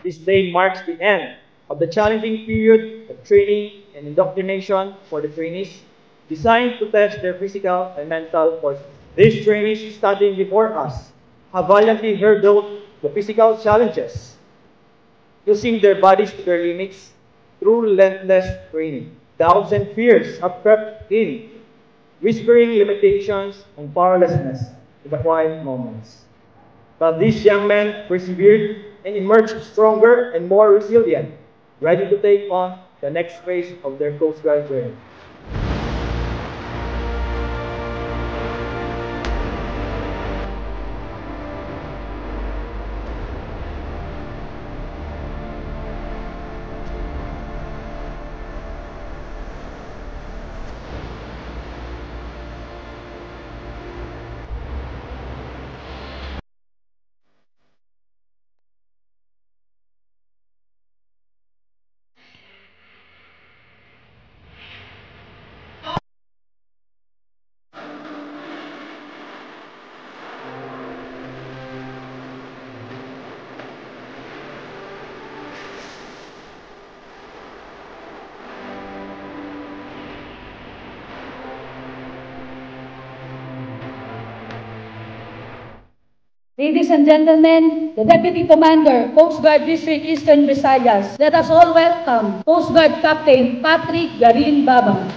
This day marks the end of the challenging period of training and indoctrination for the trainees, designed to test their physical and mental forces. These trainees standing before us have valiantly hurdled the physical challenges, using their bodies to their limits through relentless training. Doubts and fears have crept in, whispering limitations and powerlessness in the quiet moments. But these young men persevered and emerged stronger and more resilient, ready to take on the next phase of their Coast Guard journey. Ladies and gentlemen, the Deputy Commander, Coast Guard District Eastern Visayas, let us all welcome Coast Guard Captain Patrick Garin Baba.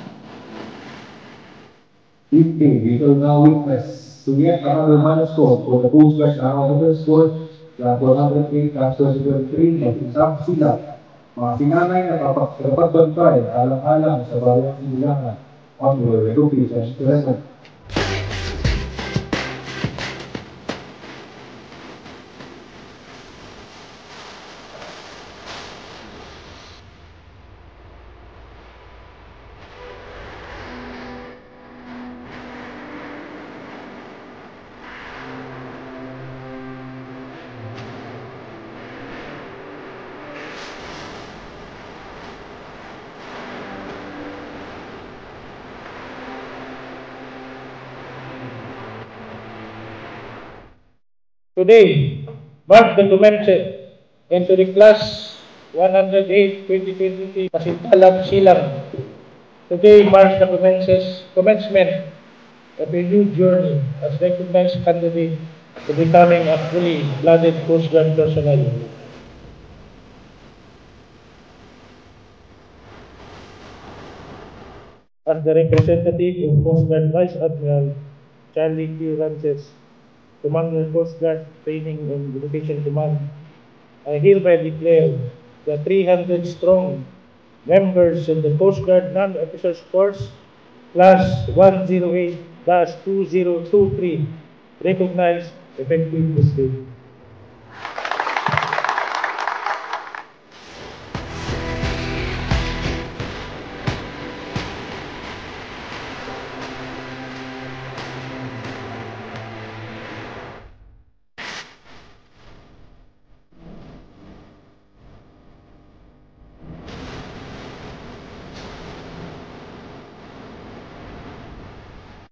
Evening, we will now witness to yet another milestone for the Coast Guard Officers Corps, Class 108, Class 2023, at isang sila, mga sinanay na kapagbantay, alang-alang sa bawat silangan, on the education present. Today marks the commencement into the class 108 2023 Kasintalang Silang. Today marks the commencement of a new journey as recognized candidate to becoming a fully blooded Coast Guard personnel. As the representative of Coast Guard Vice Admiral Charlie Q. Rances, Commander Coast Guard Training and Education Command, I hereby declare the 300 strong members of the Coast Guard Non-Officers Force, Class 108-2023, recognized effective this day.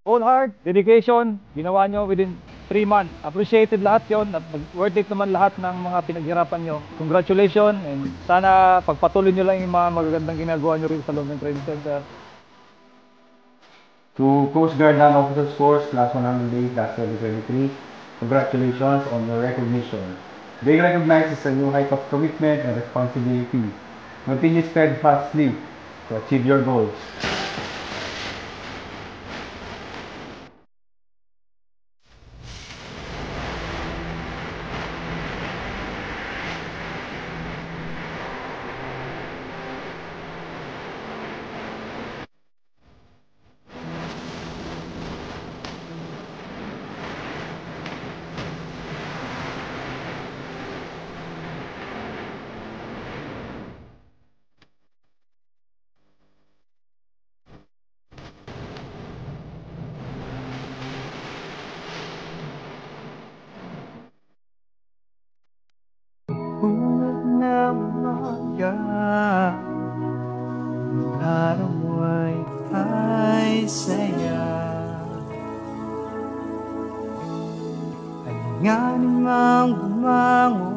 All hard, dedication, ginawa nyo within 3 months. Appreciated lahat yon at worth it naman lahat ng mga pinaghirapan nyo. Congratulations and sana pagpatuloy nyo lang yung mga magagandang ginagawa nyo rin sa loob ng training center. To Coast Guard Non-Officers Force, Class 108, Class 2023, congratulations on your recognition. Being recognized is a new height of commitment and responsibility. Continue steadfastly to achieve your goals. Araw ay saya, alinganin mang bumangon,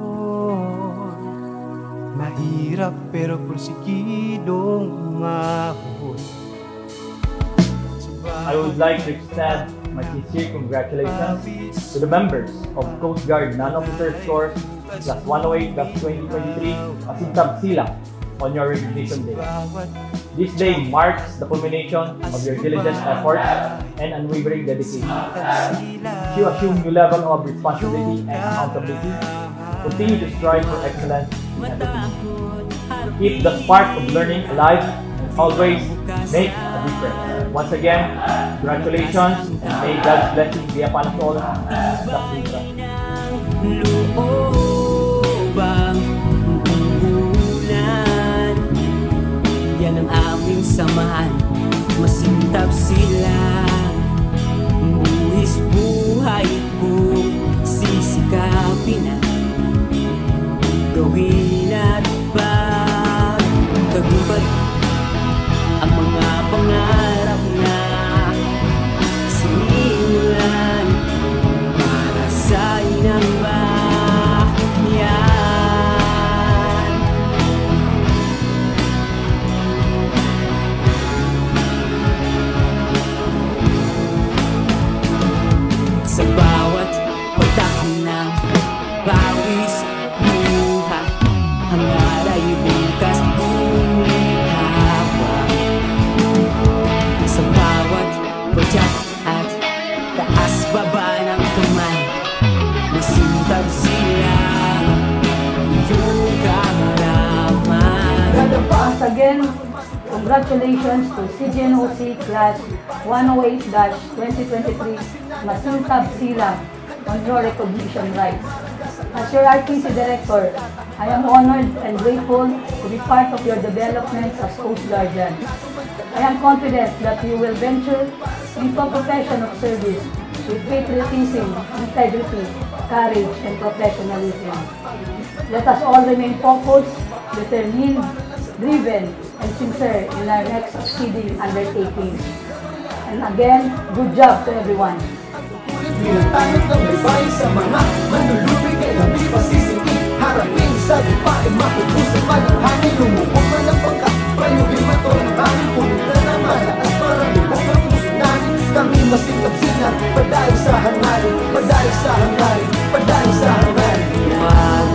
Mahirap pero porsigidong umahon. I would like to extend my sincere congratulations to the members of Coast Guard Non-Officer Corps Class 108-2023 Masintab Silang on your recognition day. This day marks the culmination of your diligent efforts and unwavering dedication. You assume new level of responsibility and accountability. Continue to strive for excellence in everything. Keep the spark of learning alive and always make a difference. Once again, congratulations and may God's blessing be upon us all. Lubang bulan, yan ang aming samahan. Masintab sila, buhis buhay ko, sisikapin na gawin at pagtagumpay ang mga pangarap na sinimulan para sa inang bayan. Sa bawat pagtakbo ng bawis buhay, ang aray bukas habang sa bawat pagyak at taas baba ng kamay, masintab sila yung kaharapan. Once again, congratulations to CGNOC Class 108-2023 Masintab Silang on your recognition rights. As your RTC Director, I am honored and grateful to be part of your development as Coast Guardian. I am confident that you will venture into a profession of service with patriotism, integrity, courage, and professionalism. Let us all remain focused, determined, driven, and sincere in our next succeeding undertakings. And again, good job to everyone. Bilang tayo ng baybay sa mga manlulubi, kaya di pasisingin. Harapin sa lupa ay mapupusap man ang hangin. Lumubog man ang pangka, payugin mato ng hangin. Punin na ng malakas para lubog ang puso namin. Kami masintab sila, padayo sa hangarin, padayo sa hangarin, padayo sa hangarin. Huwag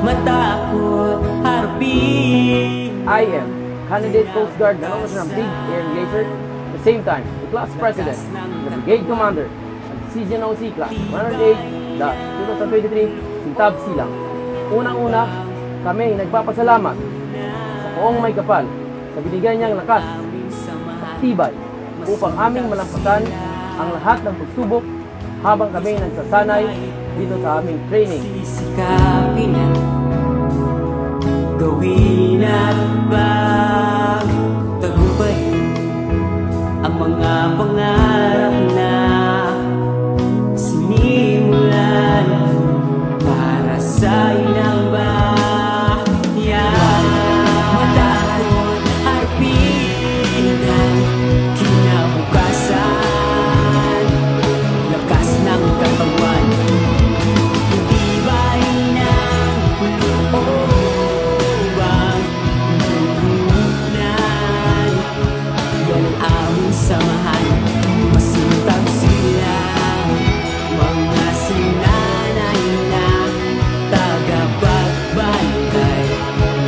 matakot, harapin. I am candidate Coast Guard Non-Officer ng Big Air Glacier. At the same time, the Class President, the Brigade Commander, CGNOC Class 108-2023 Masintab Silang. Unang-una, kami nagpapasalamat sa Poong May Kapal sa binigay niyang lakas at tibay upang aming malampasan ang lahat ng pagsubok habang kami nagsasanay dito sa aming training. Sisikapin na gawin at pagtagumpay ang mga pangarap na sinimulan para sa inang bayan. Matakot, harapin ang kinabukasan, lakas ng katawan, tibay ng looban, buhunan, yan ang aming samahan. Masintab sila, mga sinanay na tagapagbantay,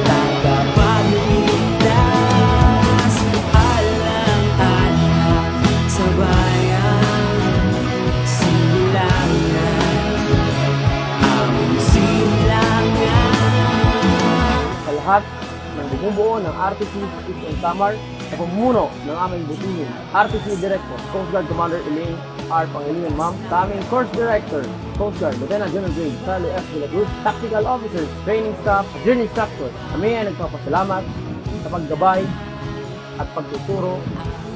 tagapagligtas, alang-alang sa bayan. Silangan, aming silangan. Sa lahat ng bumubuo ng RTC East and Samar sa pamumuno ng aming butinin, RTC Director, Coast Guard Commander Elaine R. Pangilinan Ma'am, sa aming Course Director, Coast Guard Lieutenant General Grade Charlie F. De La Cruz, Tactical Officers, Training Staff, Journey Instructor, kami ay nagpapasalamat sa paggabay at pagtuturo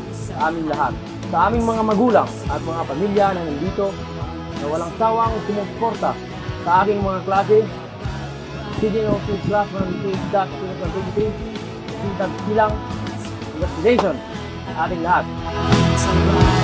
sa aming lahat. Sa aming mga magulang at mga pamilya na nandito na walang sawang sumuporta sa aking mga klase, CGNOC Class 108-2023 Masintab Silang. Congratulations sa ating lahat. Sa bayan.